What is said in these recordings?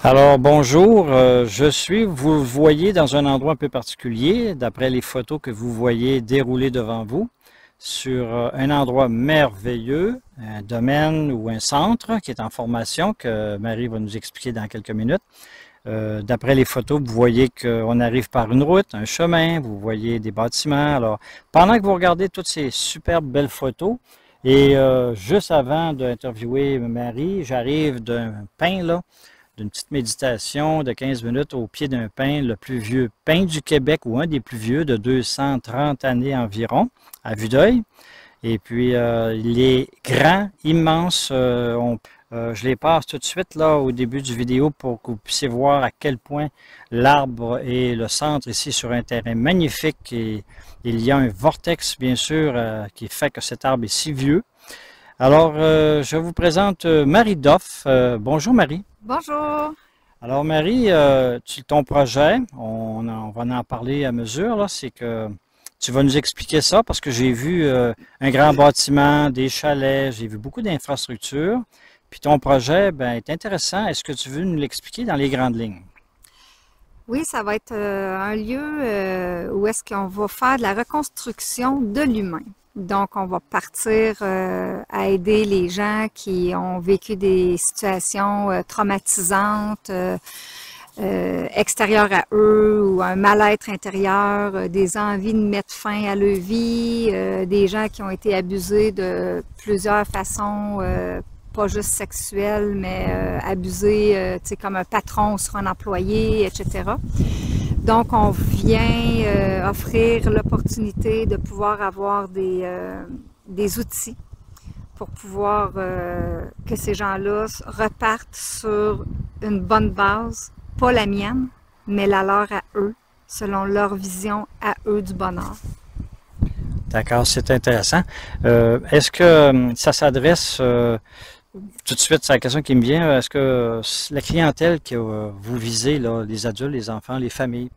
Alors bonjour, vous le voyez dans un endroit un peu particulier, d'après les photos que vous voyez dérouler devant vous, sur un endroit merveilleux, un domaine ou un centre qui est en formation, que Marie va nous expliquer dans quelques minutes. D'après les photos, vous voyez qu'on arrive par une route, un chemin, vous voyez des bâtiments. Alors, pendant que vous regardez toutes ces superbes belles photos, et juste avant d'interviewer Marie, j'arrive d'un pain là, d'une petite méditation de 15 minutes au pied d'un pin, le plus vieux pin du Québec ou un des plus vieux de 230 années environ, à vue d'œil. Et puis, il est grand, immense. Je les passe tout de suite là au début du vidéo pour que vous puissiez voir à quel point l'arbre est le centre ici sur un terrain magnifique. Et il y a un vortex, bien sûr, qui fait que cet arbre est si vieux. Alors, je vous présente Marie Doff. Bonjour Marie. Bonjour. Alors Marie, ton projet, on va en parler à mesure, là, c'est que tu vas nous expliquer ça parce que j'ai vu un grand bâtiment, des chalets, j'ai vu beaucoup d'infrastructures. Puis ton projet ben, est intéressant. Est-ce que tu veux nous l'expliquer dans les grandes lignes? Oui, ça va être un lieu où est-ce qu'on va faire de la reconstruction de l'humain. Donc, on va partir à aider les gens qui ont vécu des situations traumatisantes, extérieures à eux, ou un mal-être intérieur, des envies de mettre fin à leur vie, des gens qui ont été abusés de plusieurs façons, pas juste sexuelles, mais abusés, tu sais, comme un patron sur un employé, etc. Donc, on vient offrir l'opportunité de pouvoir avoir des outils pour pouvoir que ces gens-là repartent sur une bonne base, pas la mienne, mais la leur à eux, selon leur vision à eux du bonheur. D'accord, c'est intéressant. Est-ce que ça s'adresse tout de suite, c'est la question qui me vient, est-ce que la clientèle que vous visez, là, les adultes, les enfants, les familles?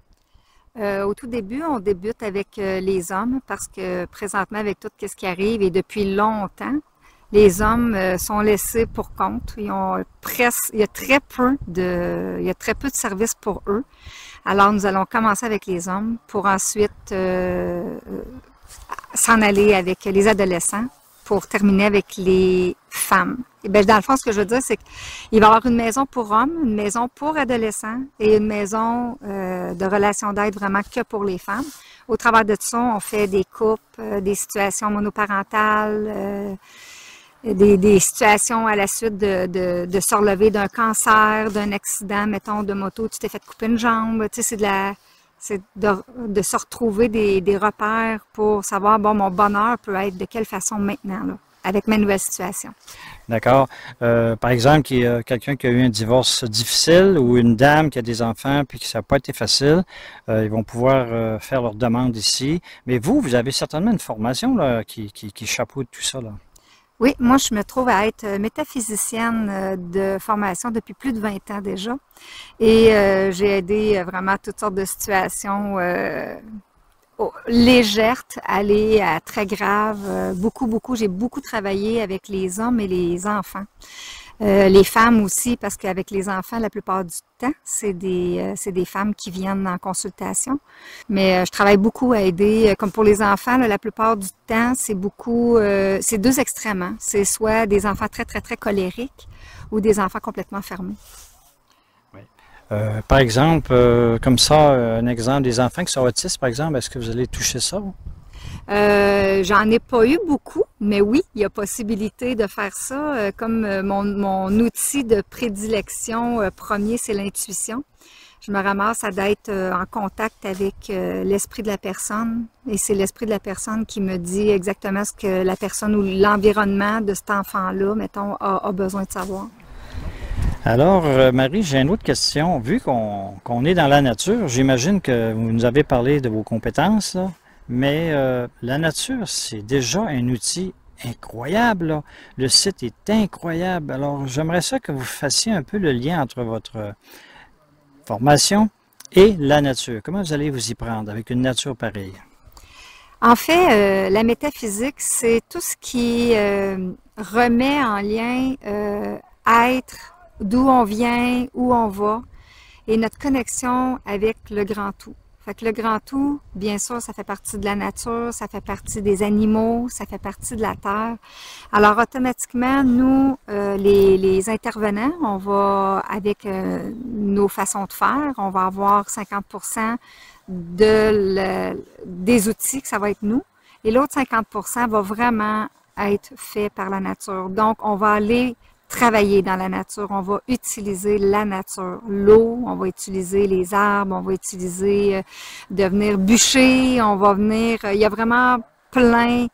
Au tout début, on débute avec les hommes parce que présentement, avec tout ce qui arrive et depuis longtemps, les hommes sont laissés pour compte. Ils ont il y a très peu de services pour eux. Alors, nous allons commencer avec les hommes pour ensuite s'en aller avec les adolescents pour terminer avec les femmes. Et bien, dans le fond, ce que je veux dire, c'est qu'il va y avoir une maison pour hommes, une maison pour adolescents et une maison de relations d'aide vraiment que pour les femmes. Au travers de tout ça, on fait des couples, des situations monoparentales, des situations à la suite de se relever d'un cancer, d'un accident, mettons, de moto, tu t'es fait couper une jambe. Tu sais, c'est de se retrouver des repères pour savoir, bon, mon bonheur peut être de quelle façon maintenant, là, avec ma nouvelle situation. D'accord. Par exemple, quelqu'un qui a eu un divorce difficile ou une dame qui a des enfants puis que ça n'a pas été facile, ils vont pouvoir faire leur demande ici. Mais vous avez certainement une formation là, qui chapeaute tout ça, là. Oui, moi, je me trouve à être métaphysicienne de formation depuis plus de 20 ans déjà. Et j'ai aidé vraiment toutes sortes de situations légères, aller à très graves. J'ai beaucoup travaillé avec les hommes et les enfants. Les femmes aussi, parce qu'avec les enfants, la plupart du temps, c'est des femmes qui viennent en consultation. Mais je travaille beaucoup à aider, comme pour les enfants, là, la plupart du temps, c'est deux extrêmes. Hein. C'est soit des enfants très, très, très colériques ou des enfants complètement fermés. Oui. Par exemple, comme ça, un exemple des enfants qui sont autistes, par exemple, est-ce que vous allez toucher ça? J'en ai pas eu beaucoup, mais oui, il y a possibilité de faire ça. Comme mon outil de prédilection premier, c'est l'intuition. Je me ramasse à d'être en contact avec l'esprit de la personne et c'est l'esprit de la personne qui me dit exactement ce que la personne ou l'environnement de cet enfant-là, mettons, a besoin de savoir. Alors, Marie, j'ai une autre question. Vu qu'on est dans la nature, j'imagine que vous nous avez parlé de vos compétences, là. Mais la nature, c'est déjà un outil incroyable, là. Le site est incroyable. Alors, j'aimerais ça que vous fassiez un peu le lien entre votre formation et la nature. Comment vous allez vous y prendre avec une nature pareille? En fait, la métaphysique, c'est tout ce qui remet en lien être d'où on vient, où on va, et notre connexion avec le grand tout. Fait que le grand tout, bien sûr, ça fait partie de la nature, ça fait partie des animaux, ça fait partie de la terre. Alors automatiquement, nous, les intervenants, on va, avec nos façons de faire, on va avoir 50% des outils, que ça va être nous, et l'autre 50% va vraiment être fait par la nature. Donc, on va aller travailler dans la nature, on va utiliser la nature, l'eau, on va utiliser les arbres, on va utiliser de venir bûcher, on va venir, il y a vraiment plein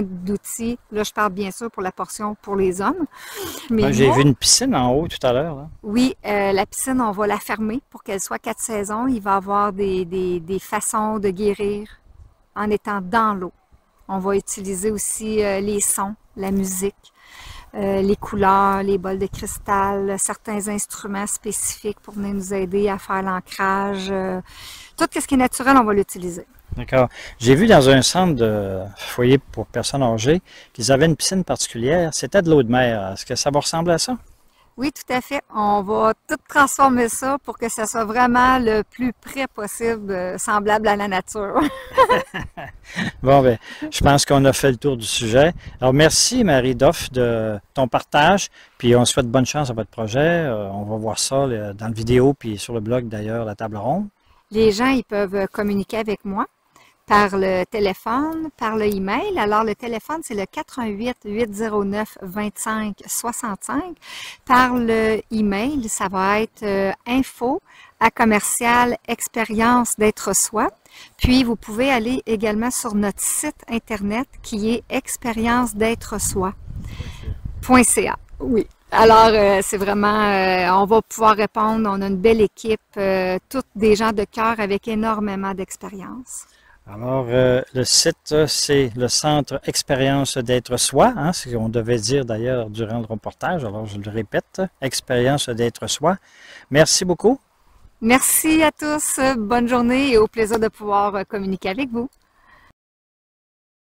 d'outils. Là, je parle bien sûr pour la portion pour les hommes. Mais J'ai vu une piscine en haut tout à l'heure, là. oui, la piscine, on va la fermer pour qu'elle soit 4 saisons. Il va y avoir des façons de guérir en étant dans l'eau. On va utiliser aussi les sons, la musique. Les couleurs, les bols de cristal, certains instruments spécifiques pour venir nous aider à faire l'ancrage. Tout ce qui est naturel, on va l'utiliser. D'accord. J'ai vu dans un centre de foyer pour personnes âgées qu'ils avaient une piscine particulière. C'était de l'eau de mer. Est-ce que ça va ressembler à ça? Oui, tout à fait. On va tout transformer ça pour que ça soit vraiment le plus près possible, semblable à la nature. Bon, ben, je pense qu'on a fait le tour du sujet. Alors, merci Marie Doff de ton partage, puis on souhaite bonne chance à votre projet. On va voir ça dans la vidéo, puis sur le blog d'ailleurs, la table ronde. Les gens, ils peuvent communiquer avec moi par le téléphone, par le email. Alors, le téléphone, c'est le 418-809-2565. Par le email, ça va être info@expérience d'être soi. Puis, vous pouvez aller également sur notre site Internet qui est expérience-d'être-soi.ca. Oui. Alors, c'est vraiment, on va pouvoir répondre. On a une belle équipe, toutes des gens de cœur avec énormément d'expérience. Alors, le site, c'est le Centre Expérience d'être soi, hein, ce qu'on devait dire d'ailleurs durant le reportage. Alors, je le répète, Expérience d'être soi. Merci beaucoup. Merci à tous, bonne journée et au plaisir de pouvoir communiquer avec vous.